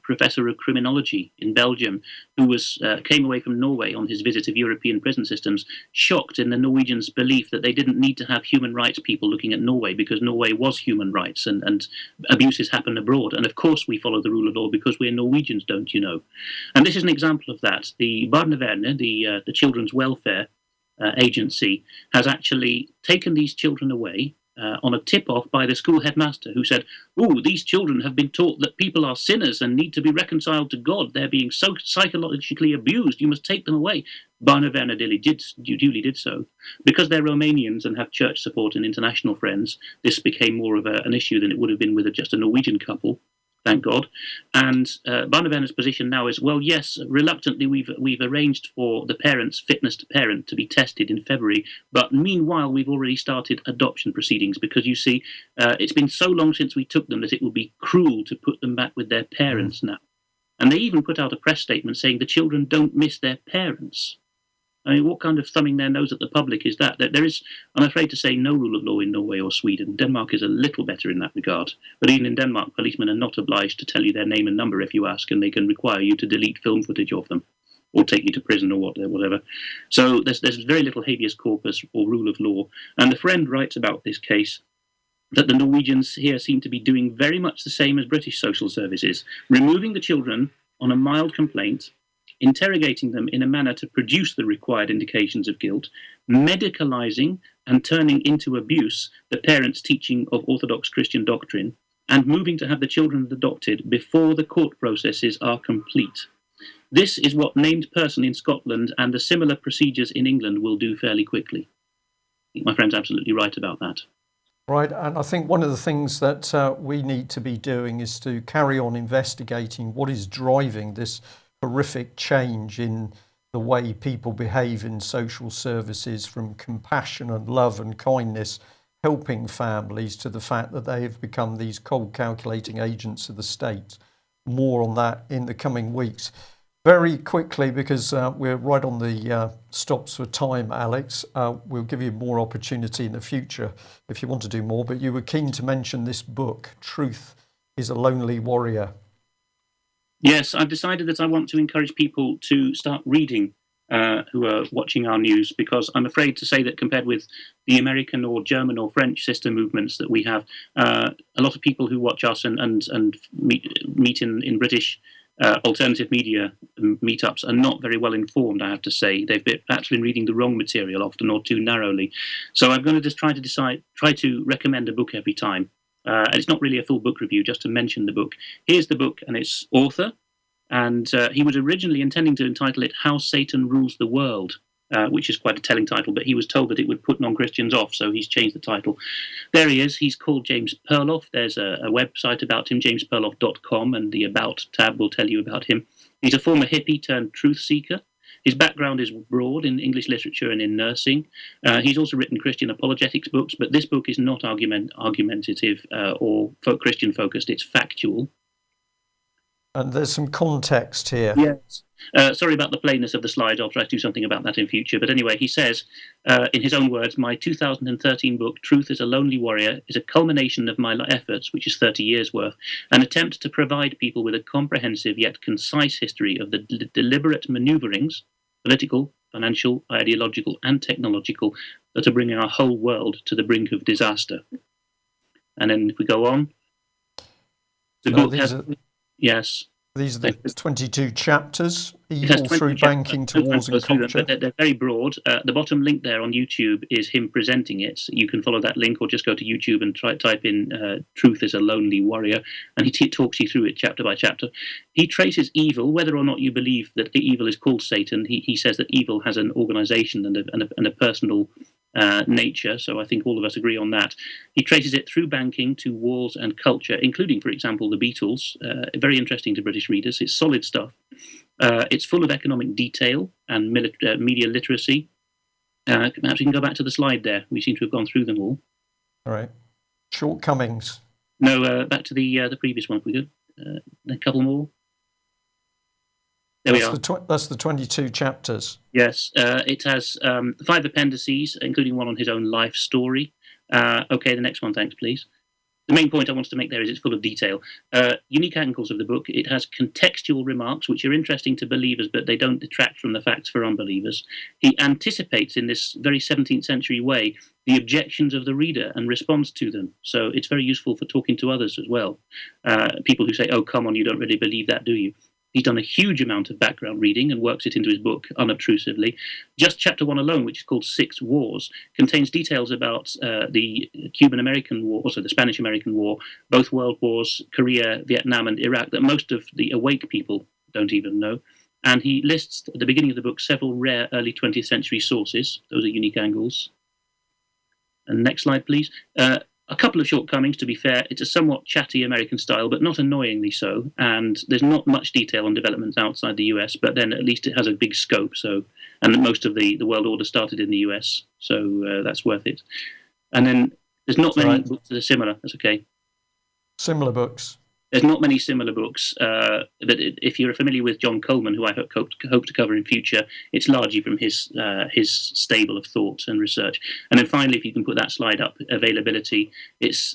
professor of criminology in Belgium who came away from Norway on his visit of European prison systems, shocked in the Norwegians' belief that they didn't need to have human rights people looking at Norway because Norway was human rights and abuses happen abroad. And of course we follow the rule of law because we're Norwegians, don't you know? And this is an example of that. The Barnevernet, the children's welfare agency, has actually taken these children away on a tip-off by the school headmaster, who said, "Oh, these children have been taught that people are sinners and need to be reconciled to God. They're being so psychologically abused. You must take them away." Barnevernet duly did so. Because they're Romanians and have church support and international friends, this became more of an issue than it would have been with just a Norwegian couple. Thank God. And Barnevernet's position now is, well, yes, reluctantly we've arranged for the parents' fitness to parent to be tested in February, but meanwhile we've already started adoption proceedings because, you see, it's been so long since we took them that it would be cruel to put them back with their parents now. And they even put out a press statement saying the children don't miss their parents. I mean, what kind of thumbing their nose at the public is that? There is, I'm afraid to say, no rule of law in Norway or Sweden. Denmark is a little better in that regard. But even in Denmark, policemen are not obliged to tell you their name and number if you ask, and they can require you to delete film footage of them or take you to prison or whatever. So there's very little habeas corpus or rule of law. And the friend writes about this case that the Norwegians here seem to be doing very much the same as British social services, removing the children on a mild complaint, interrogating them in a manner to produce the required indications of guilt, medicalizing and turning into abuse the parents' teaching of Orthodox Christian doctrine, and moving to have the children adopted before the court processes are complete. This is what named person in Scotland and the similar procedures in England will do fairly quickly. I think my friend's absolutely right about that. Right, and I think one of the things that we need to be doing is to carry on investigating what is driving this horrific change in the way people behave in social services, from compassion and love and kindness, helping families, to the fact that they have become these cold calculating agents of the state. More on that in the coming weeks. Very quickly, because we're right on the stops for time, Alex, we'll give you more opportunity in the future if you want to do more, but you were keen to mention this book, Truth is a Lonely Warrior. Yes, I've decided that I want to encourage people to start reading who are watching our news, because I'm afraid to say that compared with the American or German or French sister movements that we have, a lot of people who watch us and meet in British alternative media meetups are not very well informed, I have to say. They've perhaps been reading the wrong material often or too narrowly. So I'm going to just try to recommend a book every time. And it's not really a full book review, just to mention the book. Here's the book and its author. And he was originally intending to entitle it How Satan Rules the World, which is quite a telling title, but he was told that it would put non-Christians off, so he's changed the title. There he is. He's called James Perloff. There's a website about him, jamesperloff.com, and the About tab will tell you about him. He's a former hippie turned truth seeker. His background is broad in English literature and in nursing. He's also written Christian apologetics books, but this book is not argumentative or Christian focused. It's factual. And there's some context here. Yes. Sorry about the plainness of the slides. I'll try to do something about that in future. But anyway, he says, in his own words, my 2013 book, Truth is a Lonely Warrior, is a culmination of my efforts, which is 30 years worth, an attempt to provide people with a comprehensive yet concise history of the deliberate maneuverings, political, financial, ideological, and technological, that are bringing our whole world to the brink of disaster. And then if we go on, the book has... Yes. These are the 22 chapters, evil through banking to wars and culture. But they're very broad. The bottom link there on YouTube is him presenting it. You can follow that link or just go to YouTube and type in Truth is a Lonely Warrior, and he talks you through it chapter by chapter. He traces evil, whether or not you believe that evil is called Satan. He says that evil has an organization and a personal nature, so I think all of us agree on that. He traces it through banking to wars and culture, including, for example, the Beatles. Very interesting to British readers. It's solid stuff. It's full of economic detail and media literacy. Perhaps we can go back to the slide there. We seem to have gone through them all. All right. Shortcomings. No, back to the previous one, if we could. A couple more. There we are. That's the 22 chapters. Yes, it has 5 appendices, including one on his own life story. Okay, the next one, thanks, please. The main point I wanted to make there is it's full of detail. Unique angles of the book. It has contextual remarks, which are interesting to believers, but they don't detract from the facts for unbelievers. He anticipates in this very 17th century way the objections of the reader and responds to them. So it's very useful for talking to others as well. People who say, oh, come on, you don't really believe that, do you? He's done a huge amount of background reading and works it into his book unobtrusively. Just chapter 1 alone, which is called 6 Wars, contains details about the Cuban-American War, also the Spanish-American War, both world wars, Korea, Vietnam, and Iraq, that most of the awake people don't even know. And he lists at the beginning of the book several rare early 20th century sources. Those are unique angles. And next slide, please. A couple of shortcomings, to be fair. It's a somewhat chatty American style, but not annoyingly so. And there's not much detail on developments outside the US, but then at least it has a big scope. So, and most of the world order started in the US, so that's worth it. And then there's not many books that are similar. That's okay. Similar books. There's not many similar books. But if you're familiar with John Coleman, who I hope to cover in future, it's largely from his stable of thought and research. And then finally, if you can put that slide up, availability.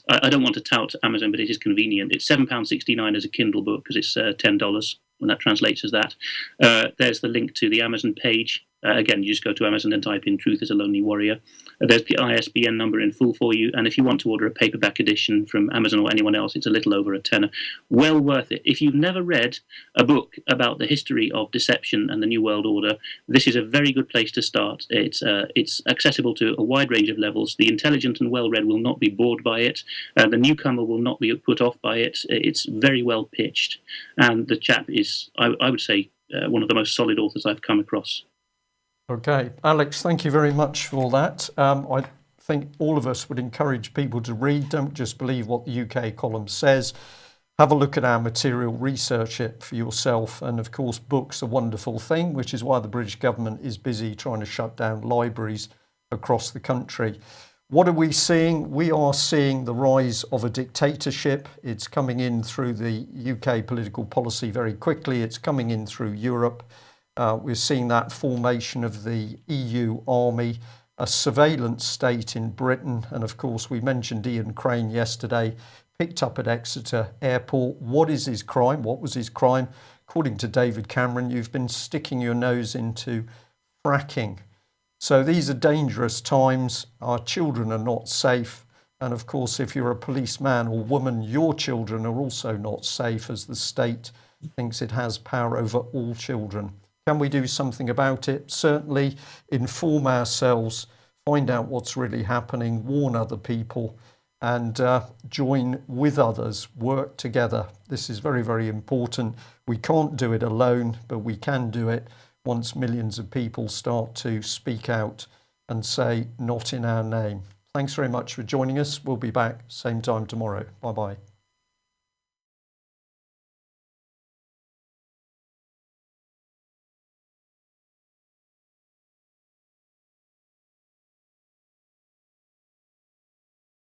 I don't want to tout Amazon, but it is convenient. It's £7.69 as a Kindle book because it's $10 when that translates as that. There's the link to the Amazon page. Again, you just go to Amazon and type in Truth is a Lonely Warrior. There's the ISBN number in full for you. And if you want to order a paperback edition from Amazon or anyone else, it's a little over £10. Well worth it. If you've never read a book about the history of deception and the New World Order, this is a very good place to start. It's accessible to a wide range of levels. The intelligent and well-read will not be bored by it. The newcomer will not be put off by it. It's very well pitched. And the chap is, I would say, one of the most solid authors I've come across. Okay, Alex, thank you very much for all that. I think all of us would encourage people to read. Don't just believe what the UK column says. Have a look at our material, research it for yourself. And of course, books are a wonderful thing, which is why the British government is busy trying to shut down libraries across the country. What are we seeing? We are seeing the rise of a dictatorship. It's coming in through the UK political policy very quickly. It's coming in through Europe. We're seeing that formation of the EU army, a surveillance state in Britain. And of course, we mentioned Ian Crane yesterday, picked up at Exeter Airport. What is his crime? What was his crime? According to David Cameron, you've been sticking your nose into fracking. So these are dangerous times. Our children are not safe. And of course, if you're a policeman or woman, your children are also not safe as the state thinks it has power over all children. Can we do something about it? Certainly inform ourselves, find out what's really happening, warn other people, and join with others, work together. This is very, very important. We can't do it alone, but we can do it once millions of people start to speak out and say, not in our name. Thanks very much for joining us. We'll be back same time tomorrow. Bye-bye.